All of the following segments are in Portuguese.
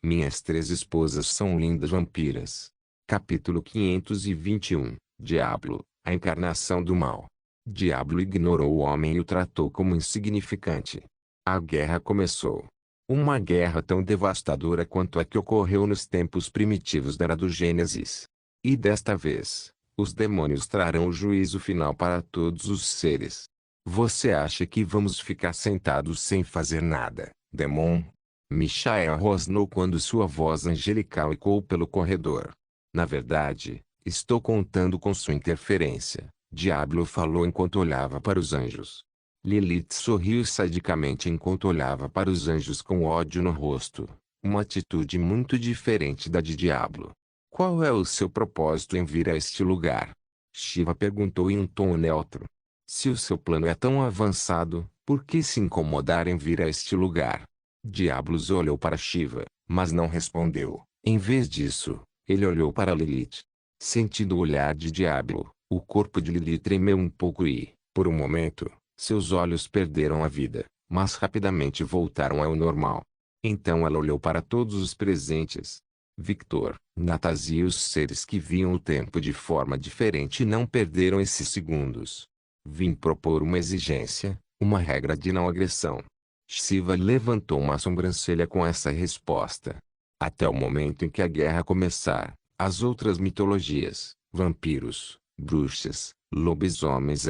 Minhas 3 esposas são lindas vampiras. Capítulo 521. Diablo, a encarnação do mal. Diablo ignorou o homem e o tratou como insignificante. A guerra começou. Uma guerra tão devastadora quanto a que ocorreu nos tempos primitivos da Era do Gênesis. E desta vez, os demônios trarão o juízo final para todos os seres. Você acha que vamos ficar sentados sem fazer nada, demônio? Michael rosnou quando sua voz angelical ecoou pelo corredor. Na verdade, estou contando com sua interferência, Diablo falou enquanto olhava para os anjos. Lilith sorriu sadicamente enquanto olhava para os anjos com ódio no rosto, uma atitude muito diferente da de Diablo. Qual é o seu propósito em vir a este lugar? Shiva perguntou em um tom neutro. Se o seu plano é tão avançado, por que se incomodar em vir a este lugar? Diablos olhou para Shiva, mas não respondeu. Em vez disso, ele olhou para Lilith. Sentindo o olhar de Diablo, o corpo de Lilith tremeu um pouco e, por um momento, seus olhos perderam a vida, mas rapidamente voltaram ao normal. Então ela olhou para todos os presentes. Victor, Natasha e os seres que viam o tempo de forma diferente não perderam esses segundos. Vim propor uma exigência, uma regra de não agressão. Shiva levantou uma sobrancelha com essa resposta. Até o momento em que a guerra começar, as outras mitologias, vampiros, bruxas, lobisomens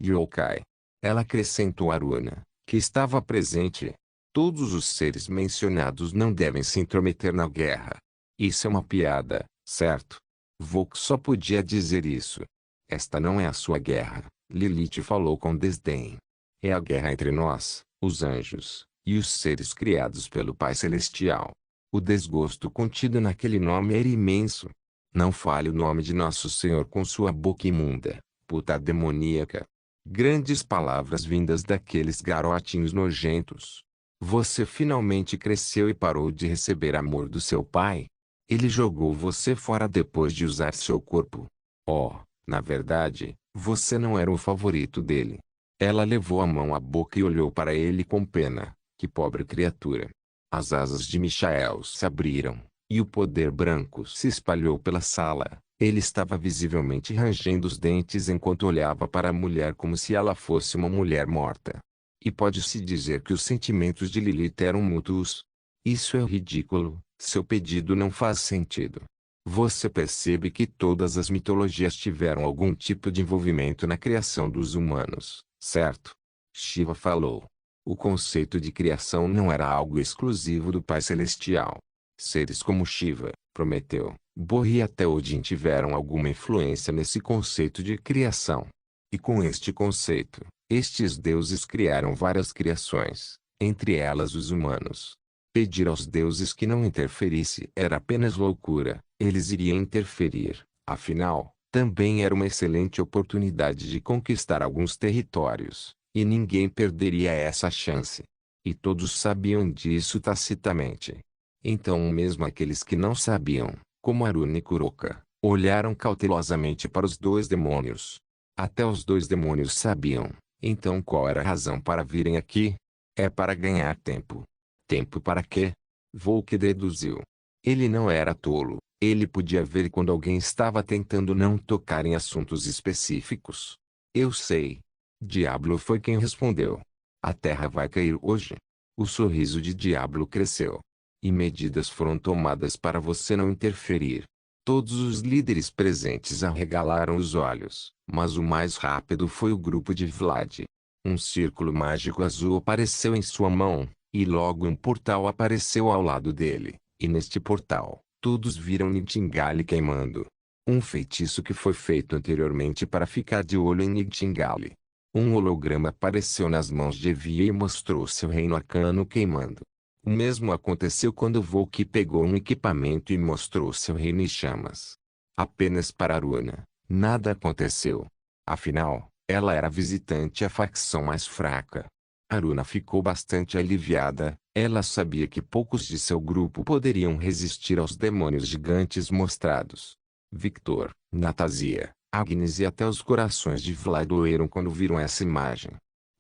yokai. Ela acrescentou Aruna, que estava presente. Todos os seres mencionados não devem se intrometer na guerra. Isso é uma piada, certo? Volk só podia dizer isso. Esta não é a sua guerra, Lilith falou com desdém. É a guerra entre nós, os anjos, e os seres criados pelo Pai Celestial. O desgosto contido naquele nome era imenso. Não fale o nome de nosso Senhor com sua boca imunda, puta demoníaca. Grandes palavras vindas daqueles garotinhos nojentos. Você finalmente cresceu e parou de receber amor do seu pai? Ele jogou você fora depois de usar seu corpo. Oh, na verdade, você não era o favorito dele. Ela levou a mão à boca e olhou para ele com pena. Que pobre criatura. As asas de Michael se abriram, e o poder branco se espalhou pela sala. Ele estava visivelmente rangendo os dentes enquanto olhava para a mulher como se ela fosse uma mulher morta. E pode-se dizer que os sentimentos de Lilith eram mútuos? Isso é ridículo, seu pedido não faz sentido. Você percebe que todas as mitologias tiveram algum tipo de envolvimento na criação dos humanos, certo? Shiva falou. O conceito de criação não era algo exclusivo do Pai Celestial. Seres como Shiva, Prometeu, Bor e até Odin tiveram alguma influência nesse conceito de criação. E com este conceito, estes deuses criaram várias criações, entre elas os humanos. Pedir aos deuses que não interferisse era apenas loucura, eles iriam interferir, afinal, também era uma excelente oportunidade de conquistar alguns territórios, e ninguém perderia essa chance. E todos sabiam disso tacitamente. Então mesmo aqueles que não sabiam, como Aruna e Kuroka, olharam cautelosamente para os dois demônios. Até os dois demônios sabiam, então qual era a razão para virem aqui? É para ganhar tempo. Tempo para quê? Volk deduziu. Ele não era tolo, ele podia ver quando alguém estava tentando não tocar em assuntos específicos. Eu sei. Diablo foi quem respondeu. A terra vai cair hoje. O sorriso de Diablo cresceu. E medidas foram tomadas para você não interferir. Todos os líderes presentes arregalaram os olhos, mas o mais rápido foi o grupo de Vlad. Um círculo mágico azul apareceu em sua mão, e logo um portal apareceu ao lado dele, e neste portal, todos viram Nightingale queimando. Um feitiço que foi feito anteriormente para ficar de olho em Nightingale. Um holograma apareceu nas mãos de Evie e mostrou seu reino arcano queimando. O mesmo aconteceu quando Volk pegou um equipamento e mostrou seu reino em chamas. Apenas para Aruna, nada aconteceu. Afinal, ela era a visitante e a facção mais fraca. Aruna ficou bastante aliviada, ela sabia que poucos de seu grupo poderiam resistir aos demônios gigantes mostrados. Victor, Natasha, Agnes e até os corações de Vlad doeram quando viram essa imagem.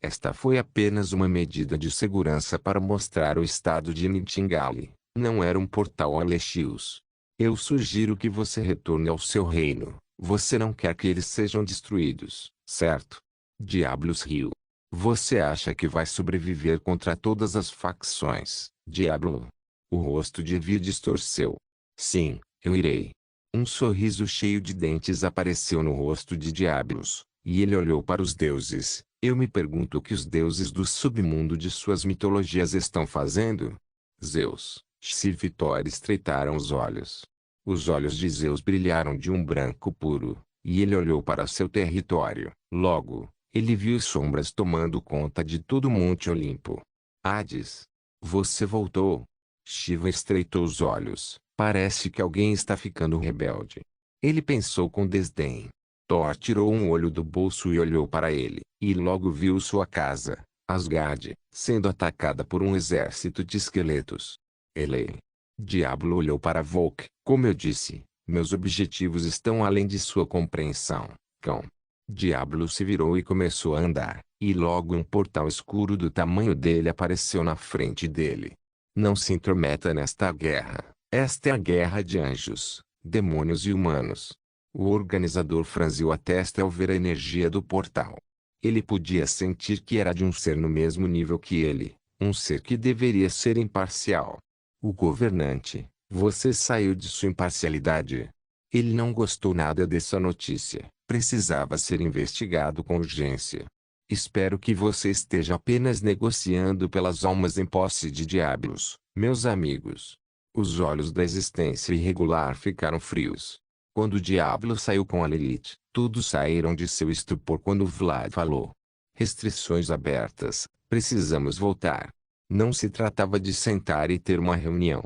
Esta foi apenas uma medida de segurança para mostrar o estado de Nightingale, Não era um portal a Alexios. Eu sugiro que você retorne ao seu reino. Você não quer que eles sejam destruídos, certo? Diablos riu. Você acha que vai sobreviver contra todas as facções, Diablo? O rosto de Vi distorceu. Sim, eu irei. Um sorriso cheio de dentes apareceu no rosto de Diablos, e ele olhou para os deuses. Eu me pergunto o que os deuses do submundo de suas mitologias estão fazendo? Zeus, Sif e Thor estreitaram os olhos. Os olhos de Zeus brilharam de um branco puro, e ele olhou para seu território. Logo, ele viu sombras tomando conta de todo o Monte Olimpo. Hades, você voltou? Shiva estreitou os olhos. Parece que alguém está ficando rebelde. Ele pensou com desdém. Thor tirou um olho do bolso e olhou para ele, e logo viu sua casa, Asgard, sendo atacada por um exército de esqueletos. Ele. Diablo olhou para Volk. Como eu disse, meus objetivos estão além de sua compreensão, cão. Diablo se virou e começou a andar, e logo um portal escuro do tamanho dele apareceu na frente dele. Não se intrometa nesta guerra. Esta é a guerra de anjos, demônios e humanos. O organizador franziu a testa ao ver a energia do portal. Ele podia sentir que era de um ser no mesmo nível que ele, um ser que deveria ser imparcial. O governante, você saiu de sua imparcialidade. Ele não gostou nada dessa notícia. Precisava ser investigado com urgência. Espero que você esteja apenas negociando pelas almas em posse de diabos, meus amigos. Os olhos da existência irregular ficaram frios. Quando o diabo saiu com a Lilith, todos saíram de seu estupor quando Vlad falou. Restrições abertas, precisamos voltar. Não se tratava de sentar e ter uma reunião.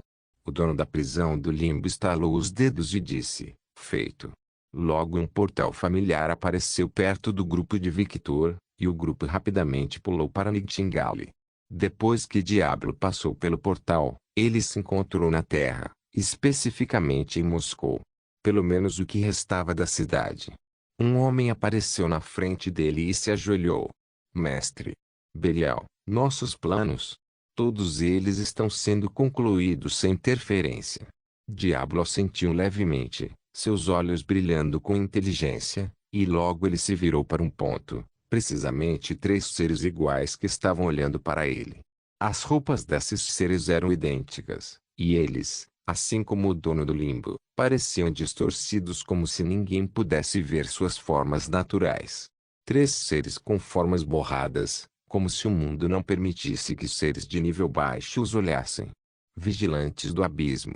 O dono da prisão do limbo estalou os dedos e disse, feito. Logo um portal familiar apareceu perto do grupo de Victor, e o grupo rapidamente pulou para Nightingale. Depois que Diablo passou pelo portal, ele se encontrou na Terra, especificamente em Moscou. Pelo menos o que restava da cidade. Um homem apareceu na frente dele e se ajoelhou. Mestre Belial, nossos planos. Todos eles estão sendo concluídos sem interferência. Diablo assentiu levemente, seus olhos brilhando com inteligência, e logo ele se virou para um ponto, precisamente 3 seres iguais que estavam olhando para ele. As roupas desses seres eram idênticas, e eles, assim como o dono do limbo, pareciam distorcidos como se ninguém pudesse ver suas formas naturais. 3 seres com formas borradas, como se o mundo não permitisse que seres de nível baixo os olhassem. Vigilantes do abismo.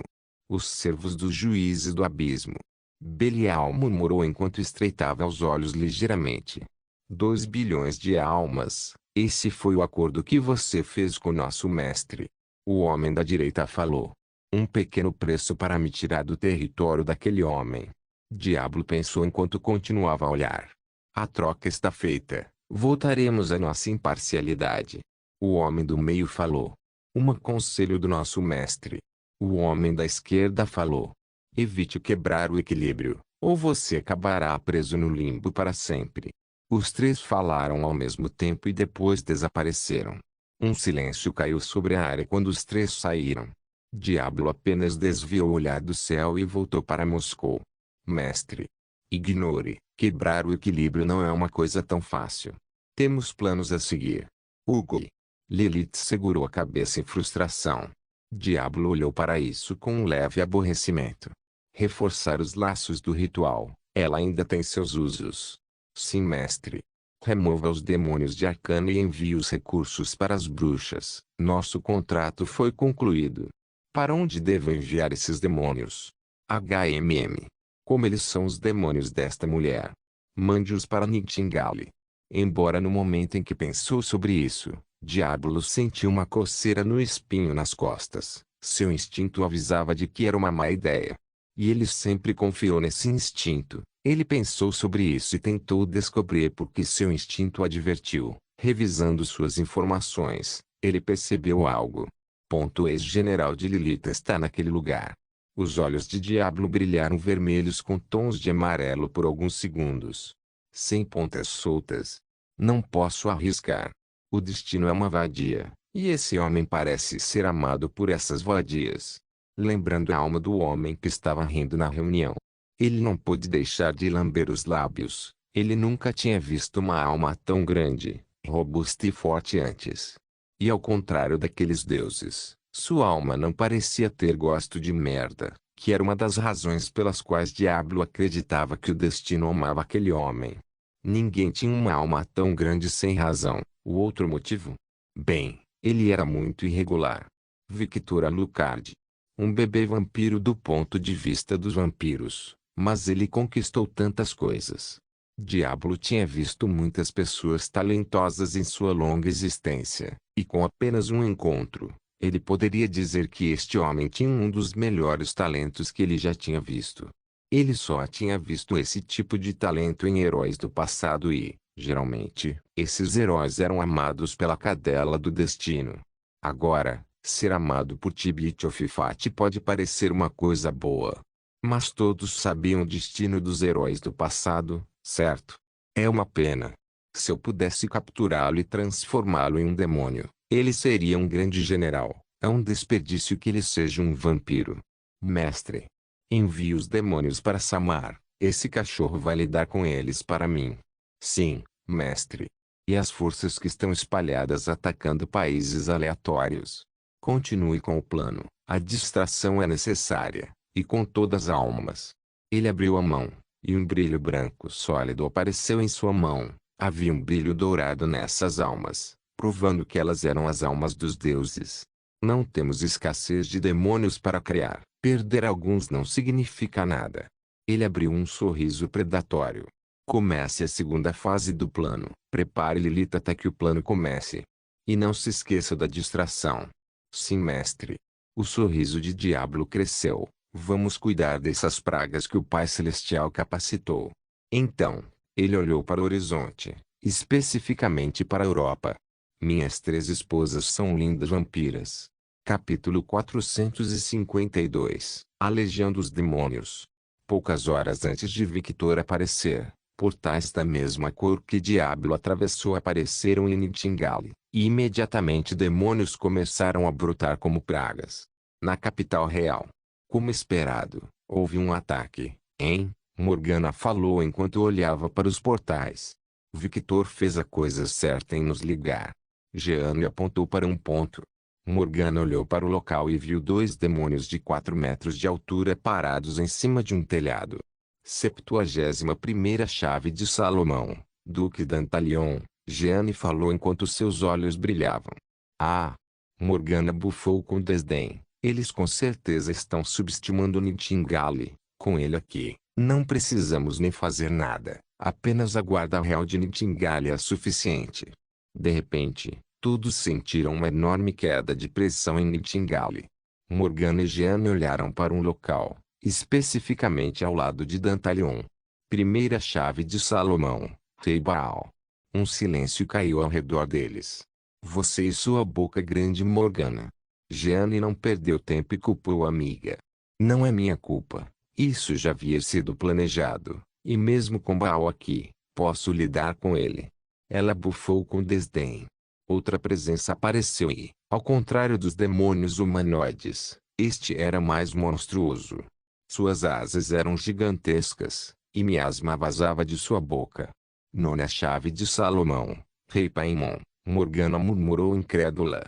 Os servos dos juízes do abismo. Belial murmurou enquanto estreitava os olhos ligeiramente. 2 bilhões de almas, esse foi o acordo que você fez com nosso mestre. O homem da direita falou. Um pequeno preço para me tirar do território daquele homem. Diablo pensou enquanto continuava a olhar. A troca está feita. Voltaremos à nossa imparcialidade. O homem do meio falou. Um conselho do nosso mestre. O homem da esquerda falou. Evite quebrar o equilíbrio, ou você acabará preso no limbo para sempre. Os 3 falaram ao mesmo tempo e depois desapareceram. Um silêncio caiu sobre a área quando os 3 saíram. Diablo apenas desviou o olhar do céu e voltou para Moscou. Mestre. Ignore, quebrar o equilíbrio não é uma coisa tão fácil. Temos planos a seguir. Hugo. Lilith segurou a cabeça em frustração. Diablo olhou para isso com um leve aborrecimento. Reforçar os laços do ritual, ela ainda tem seus usos. Sim, mestre. Remova os demônios de Arcana e envie os recursos para as bruxas. Nosso contrato foi concluído. Para onde devo enviar esses demônios? HMM. Como eles são os demônios desta mulher? Mande-os para Nightingale. Embora no momento em que pensou sobre isso, Diablo sentiu uma coceira no espinho nas costas. Seu instinto avisava de que era uma má ideia. E ele sempre confiou nesse instinto. Ele pensou sobre isso e tentou descobrir por que seu instinto advertiu. Revisando suas informações, ele percebeu algo. O ex-general de Lilith está naquele lugar. Os olhos de Diablo brilharam vermelhos com tons de amarelo por alguns segundos. Sem pontas soltas. Não posso arriscar. O destino é uma vadia, E esse homem parece ser amado por essas vadias. Lembrando a alma do homem que estava rindo na reunião. Ele não pôde deixar de lamber os lábios. Ele nunca tinha visto uma alma tão grande, robusta e forte antes. E ao contrário daqueles deuses, sua alma não parecia ter gosto de merda, que era uma das razões pelas quais Diablo acreditava que o destino amava aquele homem. Ninguém tinha uma alma tão grande sem razão. O outro motivo? Bem, ele era muito irregular. Victor Alucard. Um bebê vampiro do ponto de vista dos vampiros, mas ele conquistou tantas coisas. Diablo tinha visto muitas pessoas talentosas em sua longa existência, e com apenas um encontro, ele poderia dizer que este homem tinha um dos melhores talentos que ele já tinha visto. Ele só tinha visto esse tipo de talento em heróis do passado e, geralmente, esses heróis eram amados pela cadela do destino. Agora, ser amado por Tibit ou Fifate pode parecer uma coisa boa. Mas todos sabiam o destino dos heróis do passado, certo? É uma pena. Se eu pudesse capturá-lo e transformá-lo em um demônio, ele seria um grande general. É um desperdício que ele seja um vampiro. Mestre, envie os demônios para Samar. Esse cachorro vai lidar com eles para mim. Sim, mestre. E as forças que estão espalhadas atacando países aleatórios. Continue com o plano. A distração é necessária, e com todas as almas. Ele abriu a mão, e um brilho branco sólido apareceu em sua mão. Havia um brilho dourado nessas almas, provando que elas eram as almas dos deuses. Não temos escassez de demônios para criar. Perder alguns não significa nada. Ele abriu um sorriso predatório. Comece a segunda fase do plano. Prepare Lilith até que o plano comece. E não se esqueça da distração. Sim, mestre. O sorriso de Diablo cresceu. Vamos cuidar dessas pragas que o Pai Celestial capacitou. Então, ele olhou para o horizonte, especificamente para a Europa. Minhas 3 esposas são lindas vampiras. Capítulo 452. A Legião dos Demônios. Poucas horas antes de Victor aparecer, portais da mesma cor que Diablo atravessou apareceram em Nightingale, e imediatamente demônios começaram a brotar como pragas. Na capital real, como esperado, houve um ataque, hein? Morgana falou enquanto olhava para os portais. Victor fez a coisa certa em nos ligar. Jeanne apontou para um ponto. Morgana olhou para o local e viu 2 demônios de 4 metros de altura parados em cima de um telhado. 71ª chave de Salomão, Duque Dantalion, Jeanne falou enquanto seus olhos brilhavam. Ah! Morgana bufou com desdém. Eles com certeza estão subestimando Nightingale. Com ele aqui, não precisamos nem fazer nada. Apenas a guarda real de Nightingale é suficiente. De repente, todos sentiram uma enorme queda de pressão em Nightingale. Morgana e Jeanne olharam para um local, especificamente ao lado de Dantalion. Primeira chave de Salomão, Rei Baal. Um silêncio caiu ao redor deles. Você e sua boca grande, Morgana. Jeanne não perdeu tempo e culpou a amiga. Não é minha culpa. Isso já havia sido planejado. E mesmo com Baal aqui, posso lidar com ele. Ela bufou com desdém. Outra presença apareceu e, ao contrário dos demônios humanoides, este era mais monstruoso. Suas asas eram gigantescas, e miasma vazava de sua boca. Nona chave de Salomão, Rei Paimon, Morgana murmurou incrédula.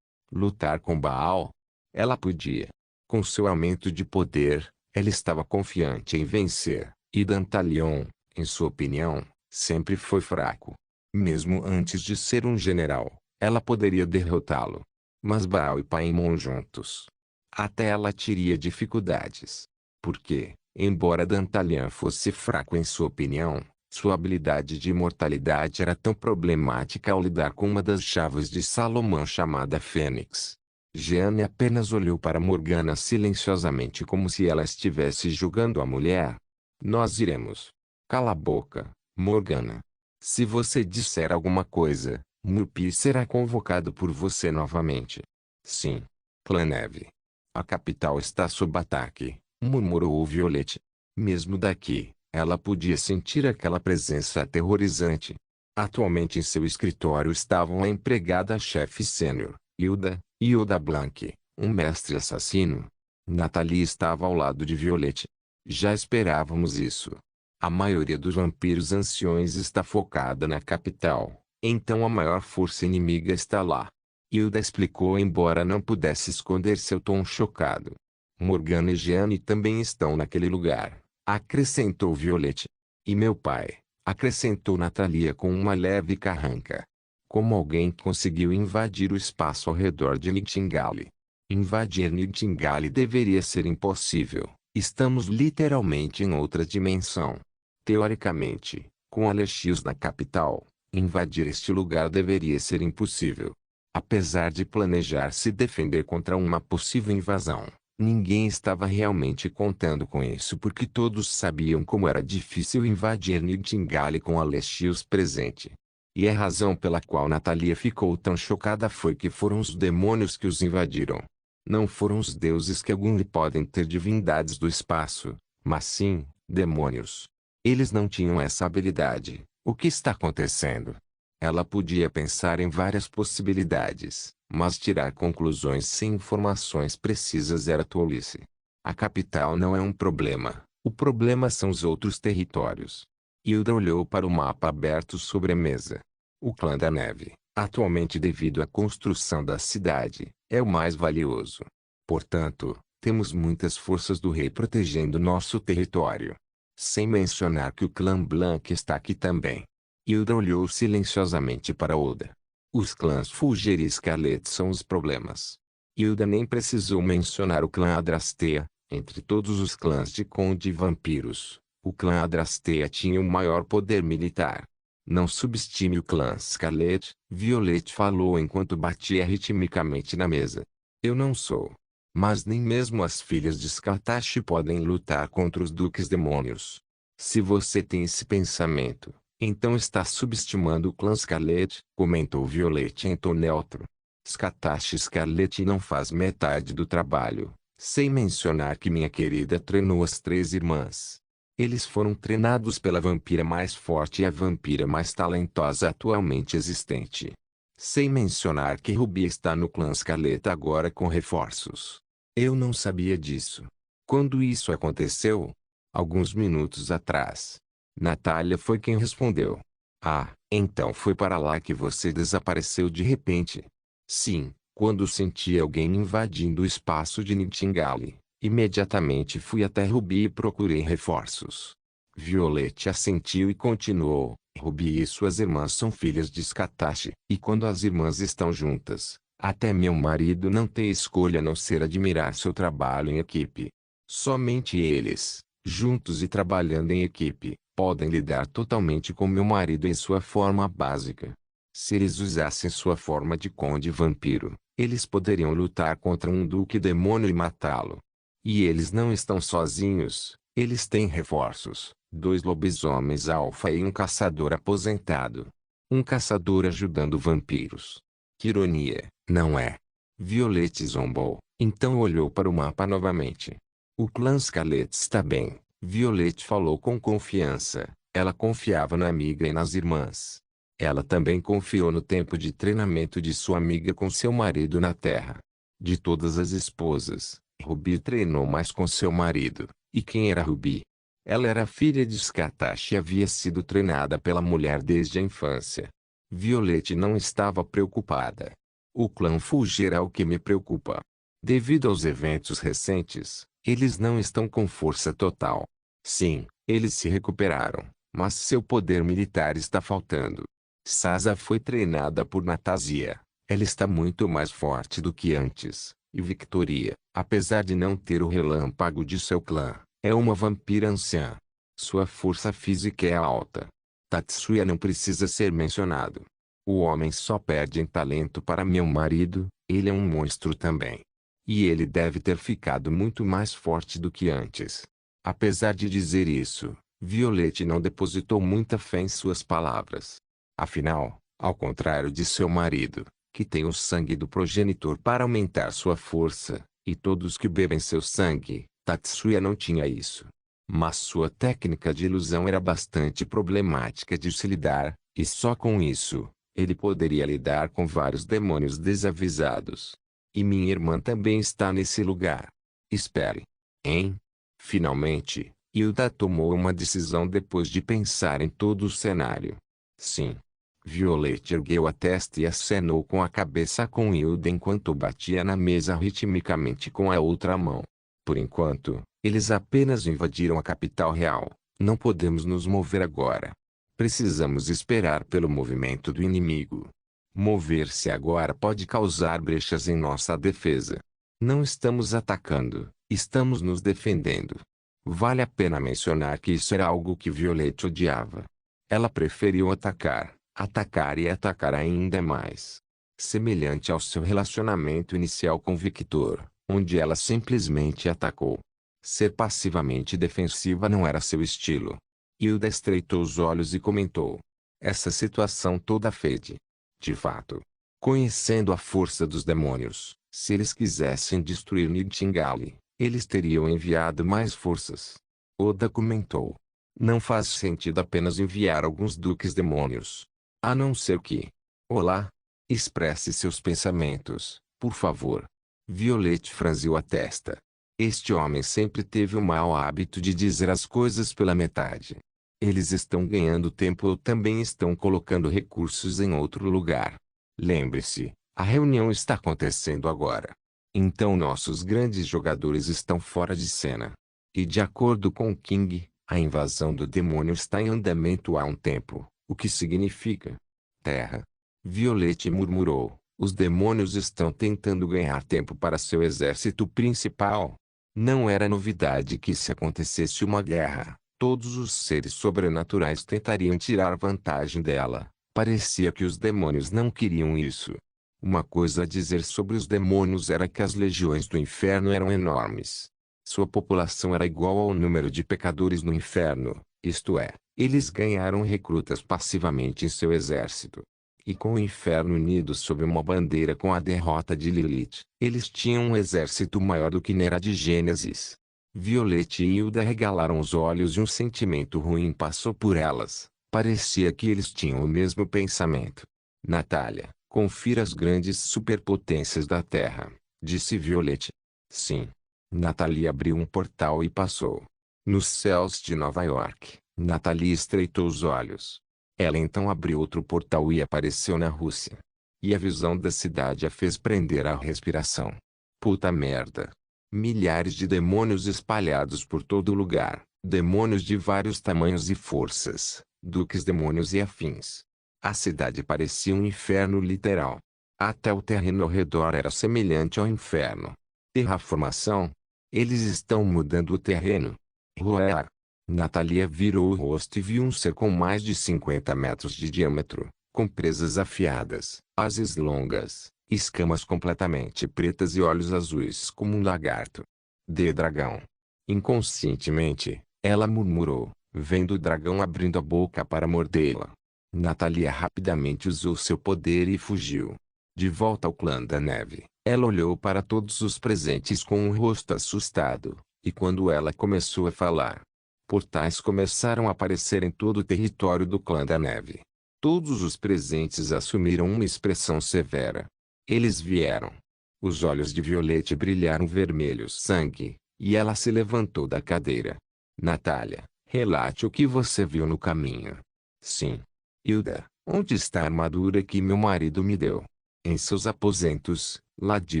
Lutar com Baal? Ela podia. Com seu aumento de poder, ela estava confiante em vencer, e Dantalion, em sua opinião, sempre foi fraco. Mesmo antes de ser um general, ela poderia derrotá-lo. Mas Baal e Paimon juntos. Até ela teria dificuldades. Porque, embora Dantalion fosse fraco em sua opinião, sua habilidade de imortalidade era tão problemática ao lidar com uma das chaves de Salomão chamada Fênix. Jeanne apenas olhou para Morgana silenciosamente como se ela estivesse julgando a mulher. Nós iremos. Cala a boca, Morgana. Se você disser alguma coisa, Murphy será convocado por você novamente. Sim. Claneve. A capital está sob ataque, murmurou Violette. Mesmo daqui, ela podia sentir aquela presença aterrorizante. Atualmente em seu escritório estavam a empregada-chefe sênior, Hilda Blanc, um mestre assassino. Natalie estava ao lado de Violette. Já esperávamos isso. A maioria dos vampiros anciões está focada na capital, então a maior força inimiga está lá. Hilda explicou embora não pudesse esconder seu tom chocado. Morgana e Jeanne também estão naquele lugar, acrescentou Violette. E meu pai, acrescentou Natalia com uma leve carranca. Como alguém conseguiu invadir o espaço ao redor de Nightingale? Invadir Nightingale deveria ser impossível. Estamos literalmente em outra dimensão. Teoricamente, com Alexios na capital, invadir este lugar deveria ser impossível. Apesar de planejar se defender contra uma possível invasão, ninguém estava realmente contando com isso porque todos sabiam como era difícil invadir Nightingale com Alexios presente. E a razão pela qual Natalia ficou tão chocada foi que foram os demônios que os invadiram. Não foram os deuses que alguns podem ter divindades do espaço, mas sim, demônios. Eles não tinham essa habilidade. O que está acontecendo? Ela podia pensar em várias possibilidades, mas tirar conclusões sem informações precisas era tolice. A capital não é um problema. O problema são os outros territórios. Hilda olhou para o mapa aberto sobre a mesa. O clã da neve, atualmente devido à construção da cidade, é o mais valioso. Portanto, temos muitas forças do rei protegendo nosso território. Sem mencionar que o clã Blanc está aqui também. Hilda olhou silenciosamente para Oda. Os clãs Fulger e Scarlet são os problemas. Hilda nem precisou mencionar o clã Adrastea. Entre todos os clãs de Conde e Vampiros, o clã Adrastea tinha o maior poder militar. Não subestime o clã Scarlet, Violette falou enquanto batia ritmicamente na mesa. Eu não sou. Mas nem mesmo as filhas de Scartashi podem lutar contra os duques demônios. Se você tem esse pensamento, então está subestimando o clã Scarlet, comentou Violette em tom neutro. Scartashi Scarlet não faz metade do trabalho, sem mencionar que minha querida treinou as 3 irmãs. Eles foram treinados pela vampira mais forte e a vampira mais talentosa atualmente existente. Sem mencionar que Ruby está no clã Scarlet agora com reforços. Eu não sabia disso. Quando isso aconteceu? Alguns minutos atrás. Natália foi quem respondeu. Ah, então foi para lá que você desapareceu de repente. Sim, quando senti alguém invadindo o espaço de Nightingale. Imediatamente fui até Ruby e procurei reforços. Violette assentiu e continuou. Ruby e suas irmãs são filhas de Scartashi. E quando as irmãs estão juntas, até meu marido não tem escolha a não ser admirar seu trabalho em equipe. Somente eles, juntos e trabalhando em equipe, podem lidar totalmente com meu marido em sua forma básica. Se eles usassem sua forma de conde vampiro, eles poderiam lutar contra um duque demônio e matá-lo. E eles não estão sozinhos, eles têm reforços, 2 lobisomens alfa e um caçador aposentado. Um caçador ajudando vampiros. Que ironia, não é? Violette zombou, então olhou para o mapa novamente. O clã Scarlet está bem, Violette falou com confiança. Ela confiava na amiga e nas irmãs. Ela também confiou no tempo de treinamento de sua amiga com seu marido na Terra. De todas as esposas, Ruby treinou mais com seu marido. E quem era Ruby? Ela era filha de Scartashi e havia sido treinada pela mulher desde a infância. Violette não estava preocupada. O clã Fulger é o que me preocupa. Devido aos eventos recentes, eles não estão com força total. Sim, eles se recuperaram, mas seu poder militar está faltando. Sasa foi treinada por Natasia. Ela está muito mais forte do que antes. E Victoria, apesar de não ter o relâmpago de seu clã, é uma vampira anciã. Sua força física é alta. Tatsuya não precisa ser mencionado. O homem só perde em talento para meu marido, ele é um monstro também. E ele deve ter ficado muito mais forte do que antes. Apesar de dizer isso, Violette não depositou muita fé em suas palavras. Afinal, ao contrário de seu marido, que tem o sangue do progenitor para aumentar sua força, e todos que bebem seu sangue, Tatsuya não tinha isso. Mas sua técnica de ilusão era bastante problemática de se lidar, e só com isso, Ele poderia lidar com vários demônios desavisados. E minha irmã também está nesse lugar. Espere. Hein? Finalmente, Hilda tomou uma decisão depois de pensar em todo o cenário. Sim. Violette ergueu a testa e acenou com a cabeça com Hilda enquanto batia na mesa ritmicamente com a outra mão. Por enquanto, eles apenas invadiram a capital real. Não podemos nos mover agora. Precisamos esperar pelo movimento do inimigo. Mover-se agora pode causar brechas em nossa defesa. Não estamos atacando, estamos nos defendendo. Vale a pena mencionar que isso era algo que Violette odiava. Ela preferiu atacar e atacar ainda mais. Semelhante ao seu relacionamento inicial com Victor, onde ela simplesmente atacou. Ser passivamente defensiva não era seu estilo. Hilda estreitou os olhos e comentou. Essa situação toda fede. De fato. Conhecendo a força dos demônios, se eles quisessem destruir Nightingale, eles teriam enviado mais forças. Oda comentou. Não faz sentido apenas enviar alguns duques demônios. A não ser que... Olá. Expresse seus pensamentos, por favor. Violette franziu a testa. Este homem sempre teve o mau hábito de dizer as coisas pela metade. Eles estão ganhando tempo ou também estão colocando recursos em outro lugar. Lembre-se, a reunião está acontecendo agora. Então nossos grandes jogadores estão fora de cena. E de acordo com King, a invasão do demônio está em andamento há um tempo, o que significa terra. Violette murmurou, os demônios estão tentando ganhar tempo para seu exército principal. Não era novidade que se acontecesse uma guerra, todos os seres sobrenaturais tentariam tirar vantagem dela. Parecia que os demônios não queriam isso. Uma coisa a dizer sobre os demônios era que as legiões do inferno eram enormes. Sua população era igual ao número de pecadores no inferno, isto é, eles ganharam recrutas passivamente em seu exército. E com o inferno unido sob uma bandeira com a derrota de Lilith, eles tinham um exército maior do que Nera de Gênesis. Violette e Hilda regalaram os olhos e um sentimento ruim passou por elas. Parecia que eles tinham o mesmo pensamento. Natália, confira as grandes superpotências da Terra, disse Violette. Sim. Natalie abriu um portal e passou. Nos céus de Nova York, Natalie estreitou os olhos. Ela então abriu outro portal e apareceu na Rússia. E a visão da cidade a fez prender a respiração. Puta merda. Milhares de demônios espalhados por todo lugar, demônios de vários tamanhos e forças, duques demônios e afins. A cidade parecia um inferno literal. Até o terreno ao redor era semelhante ao inferno. Terraformação? Eles estão mudando o terreno. Roar. Natalia virou o rosto e viu um ser com mais de 50 metros de diâmetro, com presas afiadas, asas longas, escamas completamente pretas e olhos azuis como um lagarto. De dragão. Inconscientemente, ela murmurou, vendo o dragão abrindo a boca para mordê-la. Natalia rapidamente usou seu poder e fugiu. De volta ao clã da neve, ela olhou para todos os presentes com um rosto assustado, e quando ela começou a falar, portais começaram a aparecer em todo o território do clã da neve. Todos os presentes assumiram uma expressão severa. Eles vieram. Os olhos de Violette brilharam vermelho sangue, e ela se levantou da cadeira. Natália, relate o que você viu no caminho. Sim. Hilda, onde está a armadura que meu marido me deu? Em seus aposentos, lá de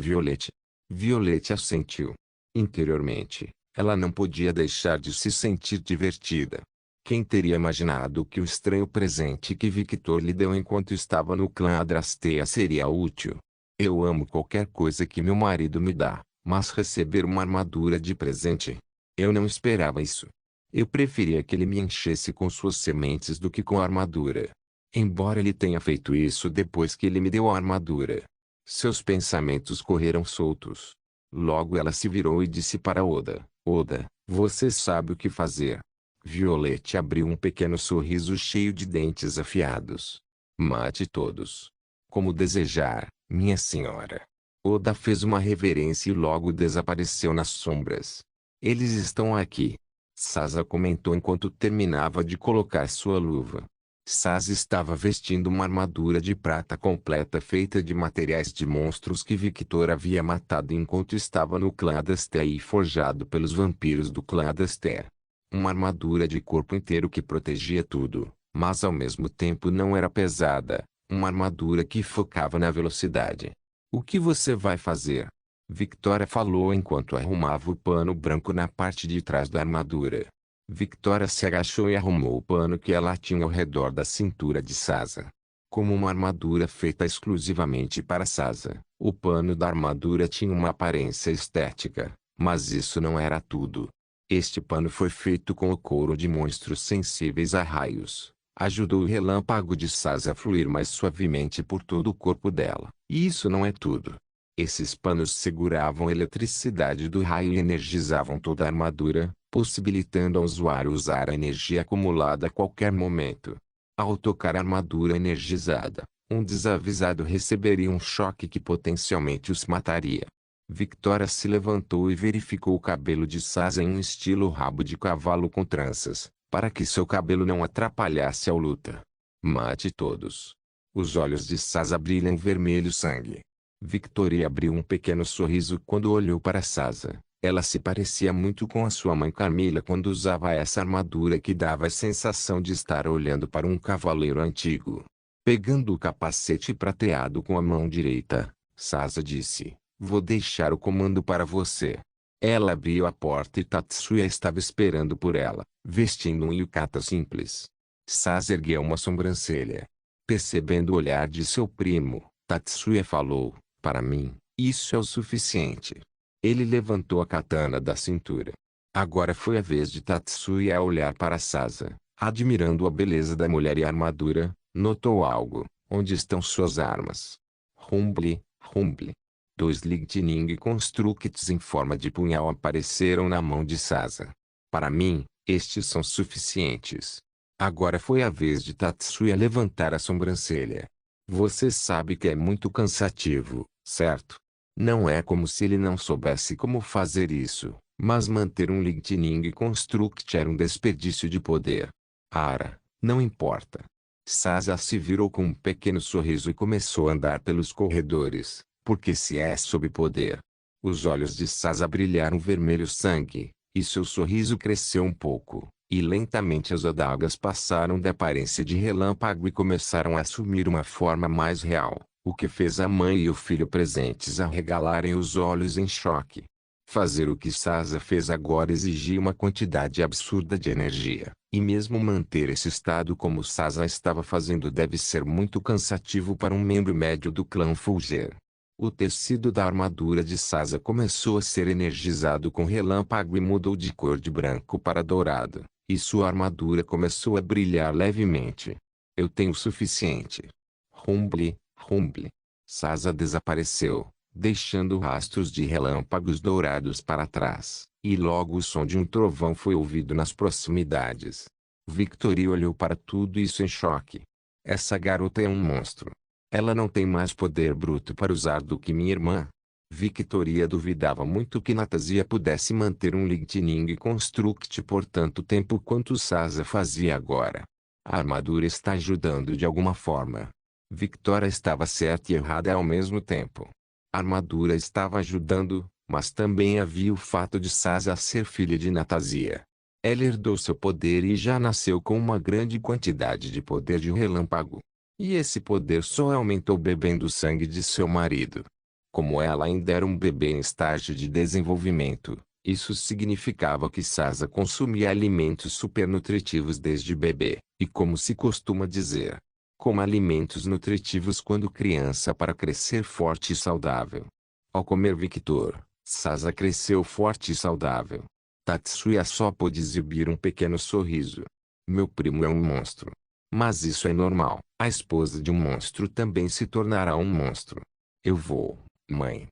Violette. Violette assentiu. Interiormente, ela não podia deixar de se sentir divertida. Quem teria imaginado que o estranho presente que Victor lhe deu enquanto estava no clã Adrastea seria útil? Eu amo qualquer coisa que meu marido me dá, mas receber uma armadura de presente? Eu não esperava isso. Eu preferia que ele me enchesse com suas sementes do que com a armadura. Embora ele tenha feito isso depois que ele me deu a armadura. Seus pensamentos correram soltos. Logo ela se virou e disse para Oda, Oda, você sabe o que fazer. Violette abriu um pequeno sorriso cheio de dentes afiados. Mate todos. Como desejar, minha senhora. Oda fez uma reverência e logo desapareceu nas sombras. Eles estão aqui. Sasa comentou enquanto terminava de colocar sua luva. Sasa estava vestindo uma armadura de prata completa feita de materiais de monstros que Victor havia matado enquanto estava no clã Adaster e forjado pelos vampiros do clã Adaster. Uma armadura de corpo inteiro que protegia tudo, mas ao mesmo tempo não era pesada, uma armadura que focava na velocidade. O que você vai fazer? Victoria falou enquanto arrumava o pano branco na parte de trás da armadura. Victoria se agachou e arrumou o pano que ela tinha ao redor da cintura de Sasa. Como uma armadura feita exclusivamente para Sasa, o pano da armadura tinha uma aparência estética, mas isso não era tudo. Este pano foi feito com o couro de monstros sensíveis a raios. Ajudou o relâmpago de Sasa a fluir mais suavemente por todo o corpo dela. E isso não é tudo. Esses panos seguravam a eletricidade do raio e energizavam toda a armadura, possibilitando ao usuário usar a energia acumulada a qualquer momento. Ao tocar a armadura energizada, um desavisado receberia um choque que potencialmente os mataria. Victoria se levantou e verificou o cabelo de Sasa em um estilo rabo de cavalo com tranças, para que seu cabelo não atrapalhasse a luta. Mate todos. Os olhos de Sasa brilham vermelho sangue. Victoria abriu um pequeno sorriso quando olhou para Sasa. Ela se parecia muito com a sua mãe Carmila quando usava essa armadura que dava a sensação de estar olhando para um cavaleiro antigo. Pegando o capacete prateado com a mão direita, Sasa disse, vou deixar o comando para você. Ela abriu a porta e Tatsuya estava esperando por ela, vestindo um yukata simples. Sasa ergueu uma sobrancelha. Percebendo o olhar de seu primo, Tatsuya falou, para mim, isso é o suficiente. Ele levantou a katana da cintura. Agora foi a vez de Tatsuya olhar para Sasa, admirando a beleza da mulher e a armadura, notou algo. Onde estão suas armas? Rumble, rumble. 2 Lightning Constructs em forma de punhal apareceram na mão de Sasa. Para mim, estes são suficientes. Agora foi a vez de Tatsuya levantar a sobrancelha. Você sabe que é muito cansativo, certo? Não é como se ele não soubesse como fazer isso, mas manter um Lightning Construct era um desperdício de poder. Ara, não importa. Sasa se virou com um pequeno sorriso e começou a andar pelos corredores, porque se é sob poder. Os olhos de Sasa brilharam vermelho sangue, e seu sorriso cresceu um pouco. E lentamente as adagas passaram da aparência de relâmpago e começaram a assumir uma forma mais real, o que fez a mãe e o filho presentes arregalarem os olhos em choque. Fazer o que Sasa fez agora exigia uma quantidade absurda de energia, e mesmo manter esse estado como Sasa estava fazendo deve ser muito cansativo para um membro médio do clã Fulger. O tecido da armadura de Sasa começou a ser energizado com relâmpago e mudou de cor de branco para dourado. E sua armadura começou a brilhar levemente. Eu tenho o suficiente. Rumble, rumble. Sasa desapareceu, deixando rastros de relâmpagos dourados para trás, e logo o som de um trovão foi ouvido nas proximidades. Victoria olhou para tudo isso em choque. Essa garota é um monstro. Ela não tem mais poder bruto para usar do que minha irmã. Victoria duvidava muito que Natasha pudesse manter um Lightning Construct por tanto tempo quanto Sasa fazia agora. A armadura está ajudando de alguma forma. Victoria estava certa e errada ao mesmo tempo. A armadura estava ajudando, mas também havia o fato de Sasa ser filha de Natasha. Ela herdou seu poder e já nasceu com uma grande quantidade de poder de relâmpago. E esse poder só aumentou bebendo o sangue de seu marido. Como ela ainda era um bebê em estágio de desenvolvimento, isso significava que Sasa consumia alimentos supernutritivos desde bebê, e como se costuma dizer, coma alimentos nutritivos quando criança para crescer forte e saudável. Ao comer Victor, Sasa cresceu forte e saudável. Tatsuya só pôde exibir um pequeno sorriso. Meu primo é um monstro. Mas isso é normal. A esposa de um monstro também se tornará um monstro. Eu vou. Mãe.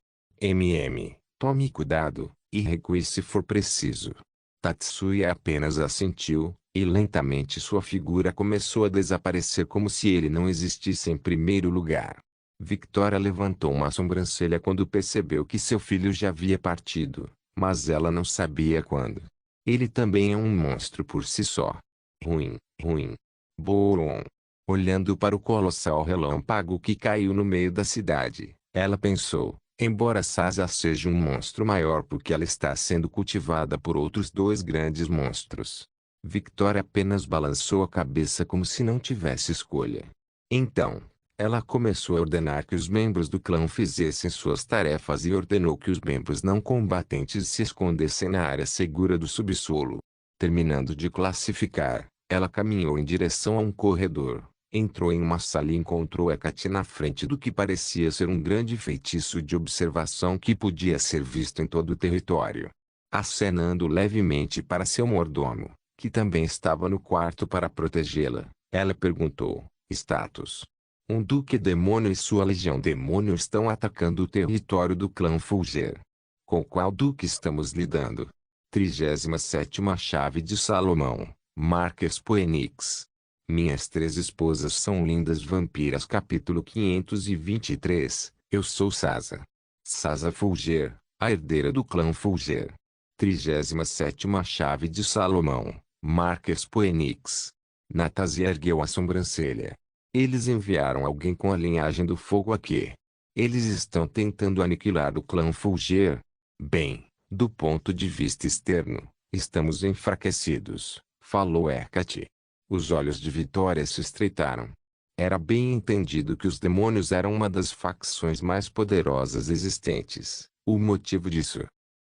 Tome cuidado, e recue se for preciso. Tatsuya apenas assentiu, e lentamente sua figura começou a desaparecer como se ele não existisse em primeiro lugar. Victoria levantou uma sobrancelha quando percebeu que seu filho já havia partido, mas ela não sabia quando. Ele também é um monstro por si só. Ruim, ruim. Boron. Olhando para o colossal relâmpago que caiu no meio da cidade, ela pensou, embora Sasa seja um monstro maior porque ela está sendo cultivada por outros dois grandes monstros. Victoria apenas balançou a cabeça como se não tivesse escolha. Então, ela começou a ordenar que os membros do clã fizessem suas tarefas e ordenou que os membros não combatentes se escondessem na área segura do subsolo. Terminando de classificar, ela caminhou em direção a um corredor. Entrou em uma sala e encontrou Hecate na frente do que parecia ser um grande feitiço de observação que podia ser visto em todo o território. Acenando levemente para seu mordomo, que também estava no quarto para protegê-la, ela perguntou, status. Um duque demônio e sua legião demônio estão atacando o território do clã Fulger. Com qual duque estamos lidando? 37ª chave de Salomão, Marques Poenix. Minhas três esposas são lindas vampiras. Capítulo 523. Eu sou Sasa. Sasa Fulger, a herdeira do clã Fulger. 37ª chave de Salomão, Marques Poenix. Natasia ergueu a sobrancelha. Eles enviaram alguém com a linhagem do fogo aqui. Eles estão tentando aniquilar o clã Fulger. Bem, do ponto de vista externo, estamos enfraquecidos, falou Hecate. Os olhos de Vitória se estreitaram. Era bem entendido que os demônios eram uma das facções mais poderosas existentes. O motivo disso?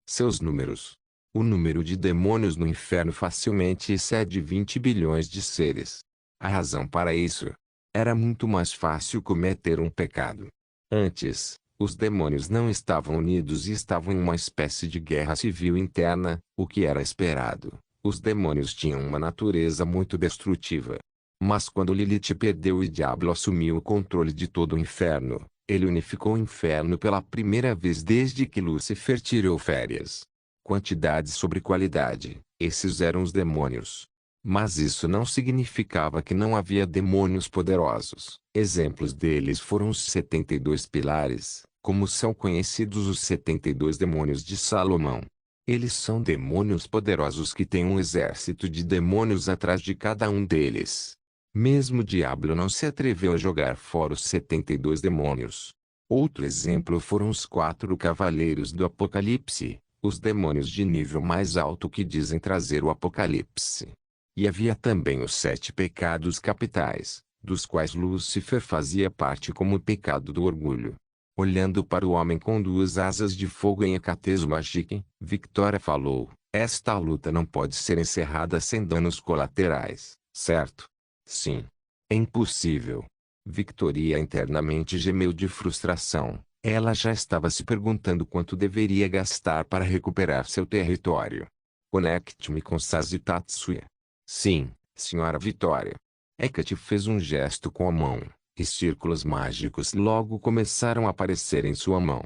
Seus números. O número de demônios no inferno facilmente excede 20 bilhões de seres. A razão para isso? Era muito mais fácil cometer um pecado. Antes, os demônios não estavam unidos e estavam em uma espécie de guerra civil interna, o que era esperado. Os demônios tinham uma natureza muito destrutiva. Mas quando Lilith perdeu e o diabo assumiu o controle de todo o inferno, ele unificou o inferno pela primeira vez desde que Lúcifer tirou férias. Quantidade sobre qualidade, esses eram os demônios. Mas isso não significava que não havia demônios poderosos. Exemplos deles foram os 72 pilares, como são conhecidos os 72 demônios de Salomão. Eles são demônios poderosos que têm um exército de demônios atrás de cada um deles. Mesmo o diabo não se atreveu a jogar fora os 72 demônios. Outro exemplo foram os 4 cavaleiros do Apocalipse, os demônios de nível mais alto que dizem trazer o Apocalipse. E havia também os 7 pecados capitais, dos quais Lúcifer fazia parte como o pecado do orgulho. Olhando para o homem com 2 asas de fogo em Hecates Magic, Victoria falou, esta luta não pode ser encerrada sem danos colaterais, certo? Sim. É impossível. Victoria internamente gemeu de frustração. Ela já estava se perguntando quanto deveria gastar para recuperar seu território. Conecte-me com Sasa e Tatsuya. Sim, senhora Victoria. Hecate fez um gesto com a mão. E círculos mágicos logo começaram a aparecer em sua mão.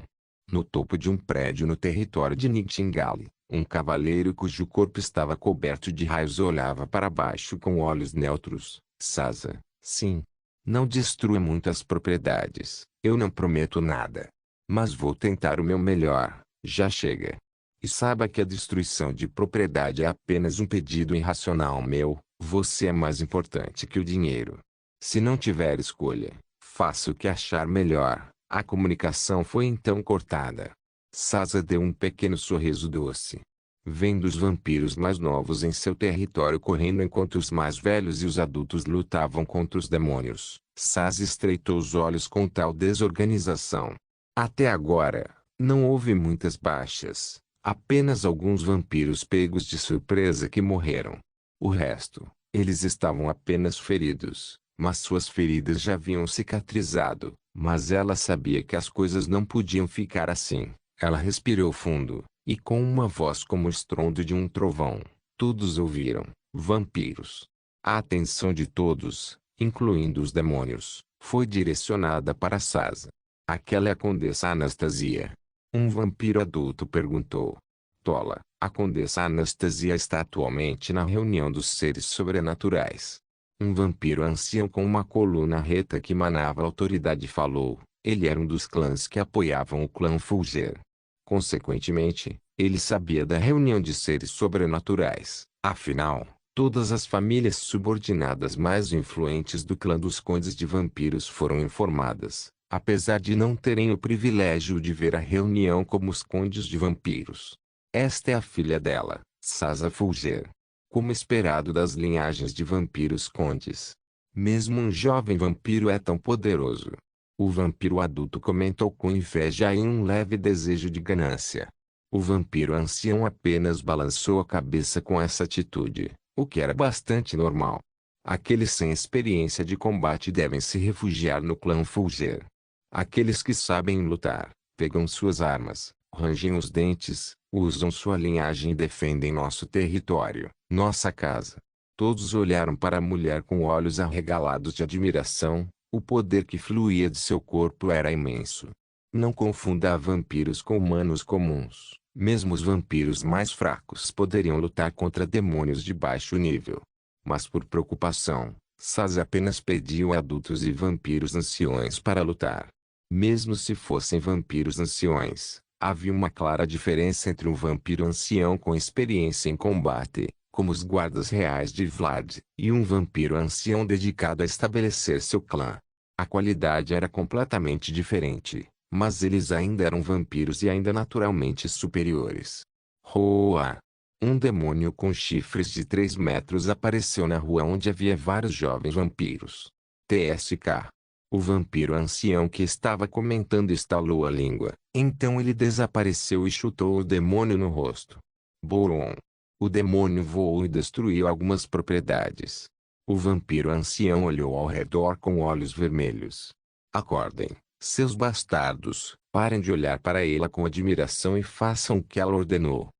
No topo de um prédio no território de Nightingale, um cavaleiro cujo corpo estava coberto de raios olhava para baixo com olhos neutros. Sasa, sim. Não destrua muitas propriedades, eu não prometo nada. Mas vou tentar o meu melhor, já chega. E saiba que a destruição de propriedade é apenas um pedido irracional meu, você é mais importante que o dinheiro. Se não tiver escolha, faça o que achar melhor. A comunicação foi então cortada. Sasa deu um pequeno sorriso doce. Vendo os vampiros mais novos em seu território correndo enquanto os mais velhos e os adultos lutavam contra os demônios, Sasa estreitou os olhos com tal desorganização. Até agora, não houve muitas baixas, apenas alguns vampiros pegos de surpresa que morreram. O resto, eles estavam apenas feridos. Mas suas feridas já haviam cicatrizado, mas ela sabia que as coisas não podiam ficar assim. Ela respirou fundo, e com uma voz como o estrondo de um trovão, todos ouviram, vampiros. A atenção de todos, incluindo os demônios, foi direcionada para Sasa. Aquela é a Condessa Anastasia. Um vampiro adulto perguntou. Tola, a Condessa Anastasia está atualmente na reunião dos seres sobrenaturais. Um vampiro ancião com uma coluna reta que manava autoridade falou. Ele era um dos clãs que apoiavam o clã Fulger. Consequentemente, ele sabia da reunião de seres sobrenaturais. Afinal, Todas as famílias subordinadas mais influentes do clã dos Condes de Vampiros foram informadas, apesar de não terem o privilégio de ver a reunião como os Condes de Vampiros. Esta é a filha dela, Sasa Fulger. Como esperado das linhagens de vampiros condes. Mesmo um jovem vampiro é tão poderoso. O vampiro adulto comentou com inveja e um leve desejo de ganância. O vampiro ancião apenas balançou a cabeça com essa atitude, o que era bastante normal. Aqueles sem experiência de combate devem se refugiar no clã Fulger. Aqueles que sabem lutar, pegam suas armas, rangem os dentes, usam sua linhagem e defendem nosso território, nossa casa. Todos olharam para a mulher com olhos arregalados de admiração. O poder que fluía de seu corpo era imenso. Não confunda vampiros com humanos comuns. Mesmo os vampiros mais fracos poderiam lutar contra demônios de baixo nível. Mas por preocupação, Sasa apenas pediu a adultos e vampiros anciões para lutar. Mesmo se fossem vampiros anciões, havia uma clara diferença entre um vampiro ancião com experiência em combate, como os guardas reais de Vlad, e um vampiro ancião dedicado a estabelecer seu clã. A qualidade era completamente diferente, mas eles ainda eram vampiros e ainda naturalmente superiores. Roa! Um demônio com chifres de 3 metros apareceu na rua onde havia vários jovens vampiros. TSK. O vampiro ancião que estava comentando estalou a língua. Então ele desapareceu e chutou o demônio no rosto. Boron. O demônio voou e destruiu algumas propriedades. O vampiro ancião olhou ao redor com olhos vermelhos. Acordem, seus bastardos, parem de olhar para ela com admiração e façam o que ela ordenou.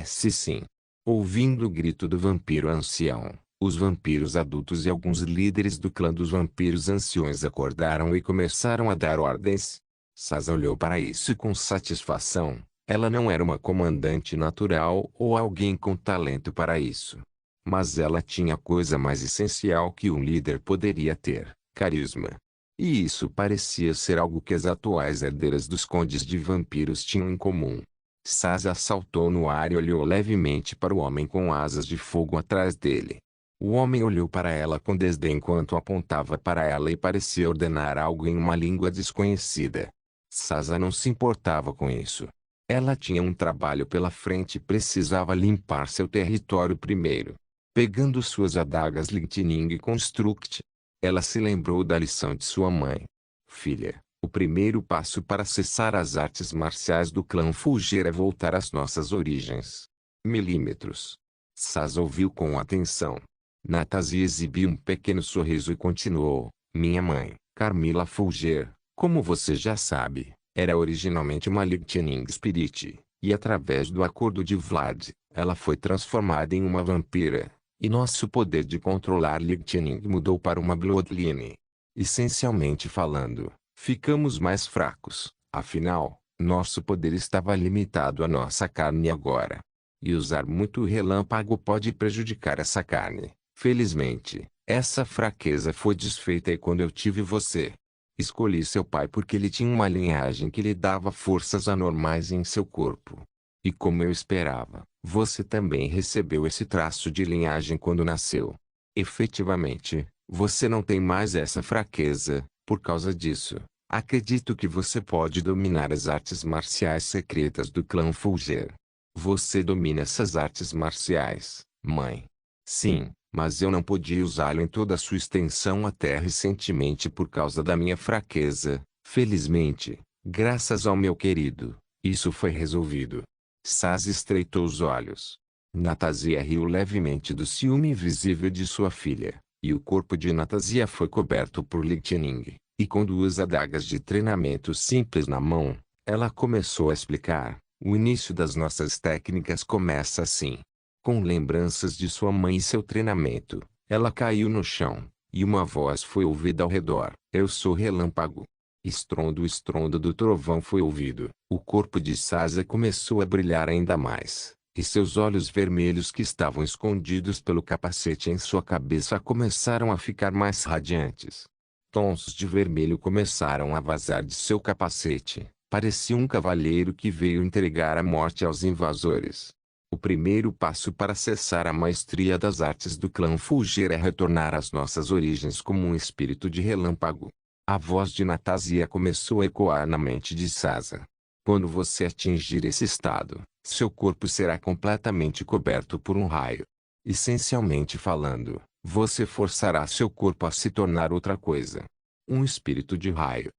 Sim. Ouvindo o grito do vampiro ancião, os vampiros adultos e alguns líderes do clã dos vampiros anciões acordaram e começaram a dar ordens. Sasa olhou para isso com satisfação. Ela não era uma comandante natural ou alguém com talento para isso. Mas ela tinha a coisa mais essencial que um líder poderia ter: carisma. E isso parecia ser algo que as atuais herdeiras dos condes de vampiros tinham em comum. Sasa saltou no ar e olhou levemente para o homem com asas de fogo atrás dele. O homem olhou para ela com desdém enquanto apontava para ela e parecia ordenar algo em uma língua desconhecida. Sasa não se importava com isso. Ela tinha um trabalho pela frente e precisava limpar seu território primeiro. Pegando suas adagas Lightning e Construct, ela se lembrou da lição de sua mãe. Filha, o primeiro passo para acessar as artes marciais do clã Fulger é voltar às nossas origens. Milímetros. Sasa ouviu com atenção. Natasha exibiu um pequeno sorriso e continuou. Minha mãe, Carmila Fulger, como você já sabe, era originalmente uma Lightning Spirit, e através do acordo de Vlad, ela foi transformada em uma vampira, e nosso poder de controlar Lightning mudou para uma Bloodline. Essencialmente falando, ficamos mais fracos, afinal, nosso poder estava limitado à nossa carne agora. E usar muito relâmpago pode prejudicar essa carne. Felizmente, essa fraqueza foi desfeita e quando eu tive você. Escolhi seu pai porque ele tinha uma linhagem que lhe dava forças anormais em seu corpo. E como eu esperava, você também recebeu esse traço de linhagem quando nasceu. Efetivamente, você não tem mais essa fraqueza. Por causa disso, acredito que você pode dominar as artes marciais secretas do clã Fulger. Você domina essas artes marciais, mãe. Sim, mas eu não podia usá-lo em toda a sua extensão até recentemente por causa da minha fraqueza. Felizmente, graças ao meu querido, isso foi resolvido. Sasa estreitou os olhos. Natasha riu levemente do ciúme invisível de sua filha, e o corpo de Natasha foi coberto por Lightning, e com 2 adagas de treinamento simples na mão, ela começou a explicar. O início das nossas técnicas começa assim. Com lembranças de sua mãe e seu treinamento, ela caiu no chão, e uma voz foi ouvida ao redor. Eu sou relâmpago. O estrondo do trovão foi ouvido. O corpo de Sasa começou a brilhar ainda mais, e seus olhos vermelhos que estavam escondidos pelo capacete em sua cabeça começaram a ficar mais radiantes. Tons de vermelho começaram a vazar de seu capacete. Parecia um cavalheiro que veio entregar a morte aos invasores. O primeiro passo para acessar a maestria das artes do clã Fulger é retornar às nossas origens como um espírito de relâmpago. A voz de Natasia começou a ecoar na mente de Sasa. Quando você atingir esse estado, seu corpo será completamente coberto por um raio. Essencialmente falando, você forçará seu corpo a se tornar outra coisa. Um espírito de raio.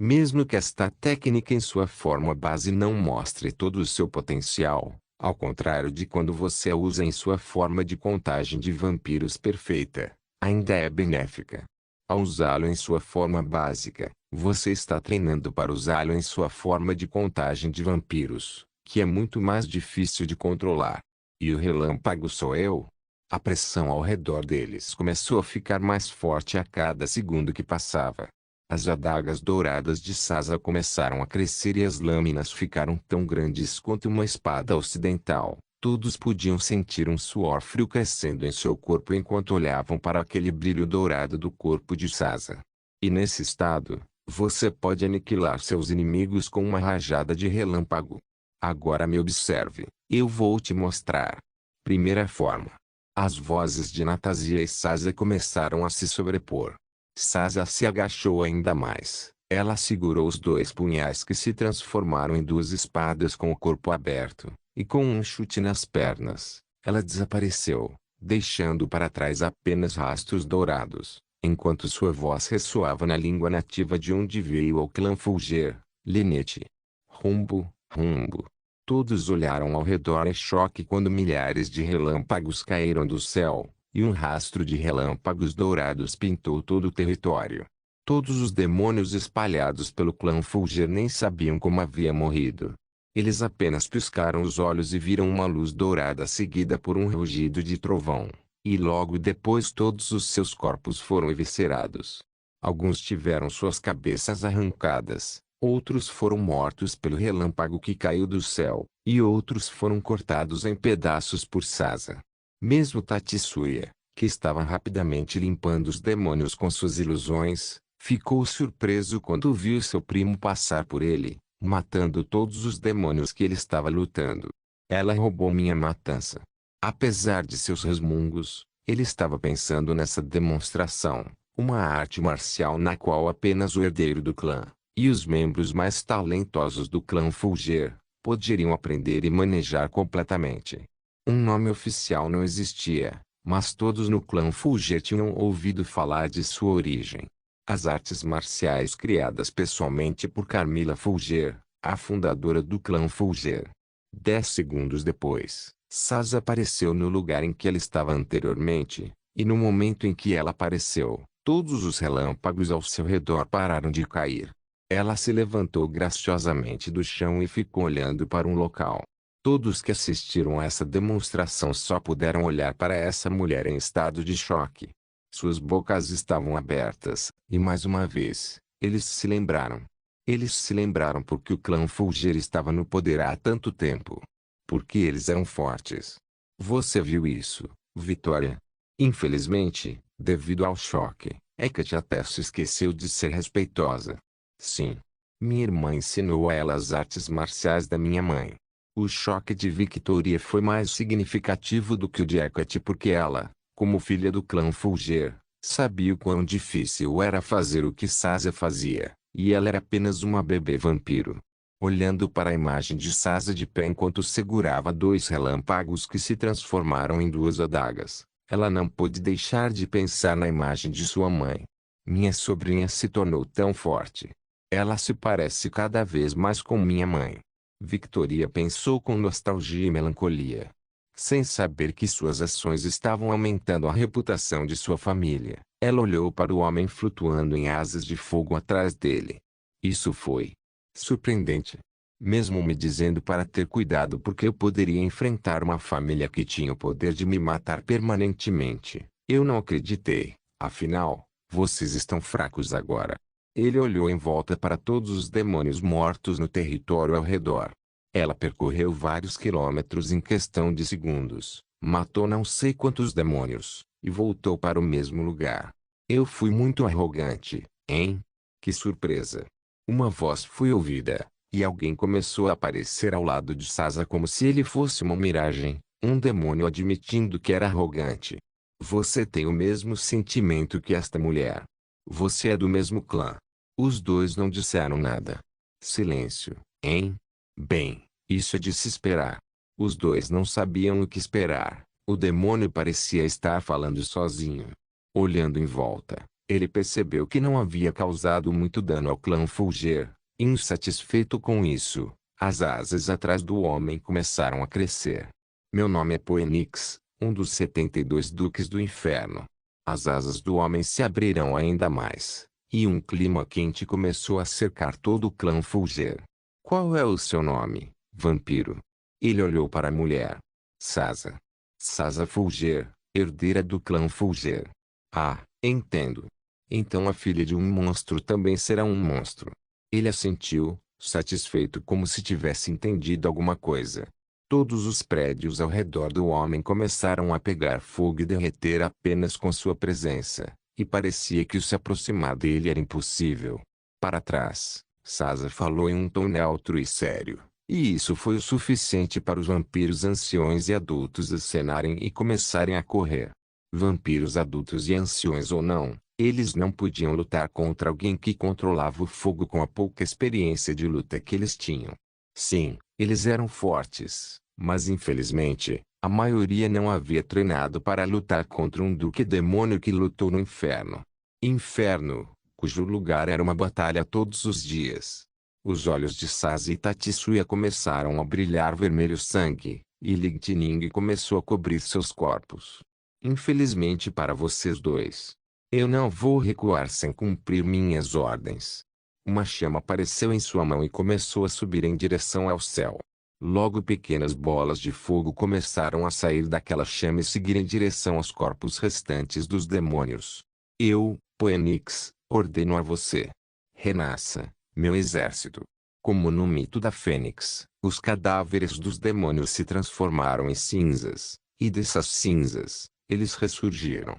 Mesmo que esta técnica em sua forma base não mostre todo o seu potencial, ao contrário de quando você a usa em sua forma de contagem de vampiros perfeita, ainda é benéfica. Ao usá-lo em sua forma básica, você está treinando para usá-lo em sua forma de contagem de vampiros, que é muito mais difícil de controlar. E o relâmpago sou eu? A pressão ao redor deles começou a ficar mais forte a cada segundo que passava. As adagas douradas de Sasa começaram a crescer e as lâminas ficaram tão grandes quanto uma espada ocidental. Todos podiam sentir um suor frio crescendo em seu corpo enquanto olhavam para aquele brilho dourado do corpo de Sasa. E nesse estado, você pode aniquilar seus inimigos com uma rajada de relâmpago. Agora me observe, eu vou te mostrar. Primeira forma. As vozes de Natasia e Sasa começaram a se sobrepor. Sasa se agachou ainda mais. Ela segurou os dois punhais que se transformaram em duas espadas com o corpo aberto, e com um chute nas pernas, ela desapareceu, deixando para trás apenas rastros dourados, enquanto sua voz ressoava na língua nativa de onde veio o clã Fulger, Linete. Rumbo, rumbo. Todos olharam ao redor em choque quando milhares de relâmpagos caíram do céu, e um rastro de relâmpagos dourados pintou todo o território. Todos os demônios espalhados pelo clã Fulger nem sabiam como havia morrido. Eles apenas piscaram os olhos e viram uma luz dourada seguida por um rugido de trovão, e logo depois todos os seus corpos foram eviscerados. Alguns tiveram suas cabeças arrancadas, outros foram mortos pelo relâmpago que caiu do céu, e outros foram cortados em pedaços por Sasa. Mesmo Tatsuya, que estava rapidamente limpando os demônios com suas ilusões, ficou surpreso quando viu seu primo passar por ele, matando todos os demônios que ele estava lutando. Ela roubou minha matança. Apesar de seus resmungos, ele estava pensando nessa demonstração, uma arte marcial na qual apenas o herdeiro do clã, e os membros mais talentosos do clã Fulger, poderiam aprender e manejar completamente. Um nome oficial não existia, mas todos no clã Fulger tinham ouvido falar de sua origem. As artes marciais criadas pessoalmente por Carmila Fulger, a fundadora do clã Fulger. 10 segundos depois, Sasa apareceu no lugar em que ela estava anteriormente, e no momento em que ela apareceu, todos os relâmpagos ao seu redor pararam de cair. Ela se levantou graciosamente do chão e ficou olhando para um local. Todos que assistiram a essa demonstração só puderam olhar para essa mulher em estado de choque. Suas bocas estavam abertas, e mais uma vez, eles se lembraram. Eles se lembraram porque o clã Fulger estava no poder há tanto tempo. Porque eles eram fortes. Você viu isso, Vitória? Infelizmente, devido ao choque, Hecate até se esqueceu de ser respeitosa. Sim. Minha irmã ensinou a ela as artes marciais da minha mãe. O choque de Victoria foi mais significativo do que o de Hecate porque ela, como filha do clã Fulger, sabia o quão difícil era fazer o que Sasa fazia, e ela era apenas uma bebê vampiro. Olhando para a imagem de Sasa de pé enquanto segurava dois relâmpagos que se transformaram em duas adagas, ela não pôde deixar de pensar na imagem de sua mãe. Minha sobrinha se tornou tão forte. Ela se parece cada vez mais com minha mãe. Victoria pensou com nostalgia e melancolia. Sem saber que suas ações estavam aumentando a reputação de sua família, ela olhou para o homem flutuando em asas de fogo atrás dele. Isso foi surpreendente. Mesmo me dizendo para ter cuidado porque eu poderia enfrentar uma família que tinha o poder de me matar permanentemente, eu não acreditei. Afinal, vocês estão fracos agora. Ele olhou em volta para todos os demônios mortos no território ao redor. Ela percorreu vários quilômetros em questão de segundos, matou não sei quantos demônios, e voltou para o mesmo lugar. Eu fui muito arrogante, hein? Que surpresa! Uma voz foi ouvida, E alguém começou a aparecer ao lado de Sasa como se ele fosse uma miragem, um demônio admitindo que era arrogante. Você tem o mesmo sentimento que esta mulher. Você é do mesmo clã. Os dois não disseram nada. Silêncio, hein? Bem, isso é de se esperar. Os dois não sabiam o que esperar. O demônio parecia estar falando sozinho. Olhando em volta, ele percebeu que não havia causado muito dano ao clã Fulger. Insatisfeito com isso, as asas atrás do homem começaram a crescer. Meu nome é Poenix, um dos 72 duques do inferno. As asas do homem se abriram ainda mais, e um clima quente começou a cercar todo o clã Fulger. Qual é o seu nome, vampiro? Ele olhou para a mulher. Sasa. Sasa Fulger, herdeira do clã Fulger. Ah, entendo. Então a filha de um monstro também será um monstro. Ele assentiu, satisfeito como se tivesse entendido alguma coisa. Todos os prédios ao redor do homem começaram a pegar fogo e derreter apenas com sua presença, e parecia que se aproximar dele era impossível. Para trás, Sasa falou em um tom neutro e sério, e isso foi o suficiente para os vampiros anciões e adultos acenarem e começarem a correr. Vampiros adultos e anciões ou não, eles não podiam lutar contra alguém que controlava o fogo com a pouca experiência de luta que eles tinham. Sim, eles eram fortes, mas infelizmente, a maioria não havia treinado para lutar contra um duque demônio que lutou no inferno. Inferno, cujo lugar era uma batalha todos os dias. Os olhos de Sasa e Tatsuya começaram a brilhar vermelho sangue, e Lightning começou a cobrir seus corpos. Infelizmente para vocês dois, eu não vou recuar sem cumprir minhas ordens. Uma chama apareceu em sua mão e começou a subir em direção ao céu. Logo pequenas bolas de fogo começaram a sair daquela chama e seguir em direção aos corpos restantes dos demônios. Eu, Poenix, ordeno a você. Renasça, meu exército. Como no mito da Fênix, os cadáveres dos demônios se transformaram em cinzas, e dessas cinzas, eles ressurgiram.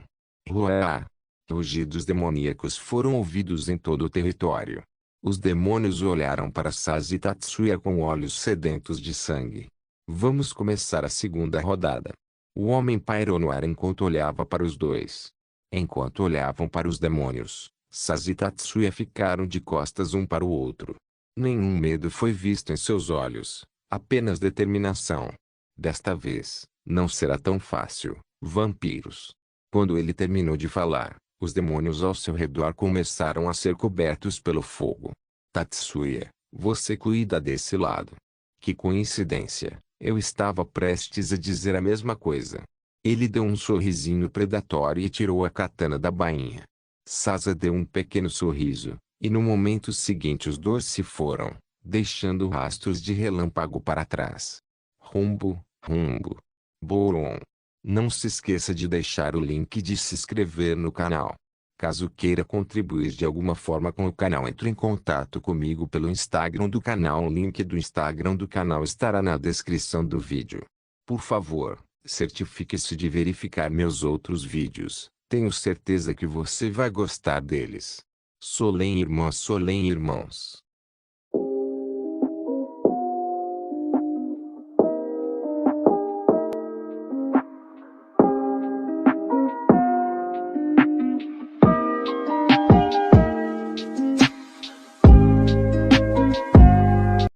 Ruá! Rugidos demoníacos foram ouvidos em todo o território. Os demônios olharam para Sasa e Tatsuya com olhos sedentos de sangue. Vamos começar a segunda rodada. O homem pairou no ar enquanto olhava para os dois. Enquanto olhavam para os demônios, Sasa e Tatsuya ficaram de costas um para o outro. Nenhum medo foi visto em seus olhos, apenas determinação. Desta vez, não será tão fácil, vampiros. Quando ele terminou de falar, os demônios ao seu redor começaram a ser cobertos pelo fogo. Tatsuya, você cuida desse lado. Que coincidência, eu estava prestes a dizer a mesma coisa. Ele deu um sorrisinho predatório e tirou a katana da bainha. Sasa deu um pequeno sorriso, e no momento seguinte os dois se foram, deixando rastros de relâmpago para trás. Rumbo. Boron. Não se esqueça de deixar o link de se inscrever no canal. Caso queira contribuir de alguma forma com o canal, entre em contato comigo pelo Instagram do canal. O link do Instagram do canal estará na descrição do vídeo. Por favor, certifique-se de verificar meus outros vídeos. Tenho certeza que você vai gostar deles. Solem irmãos.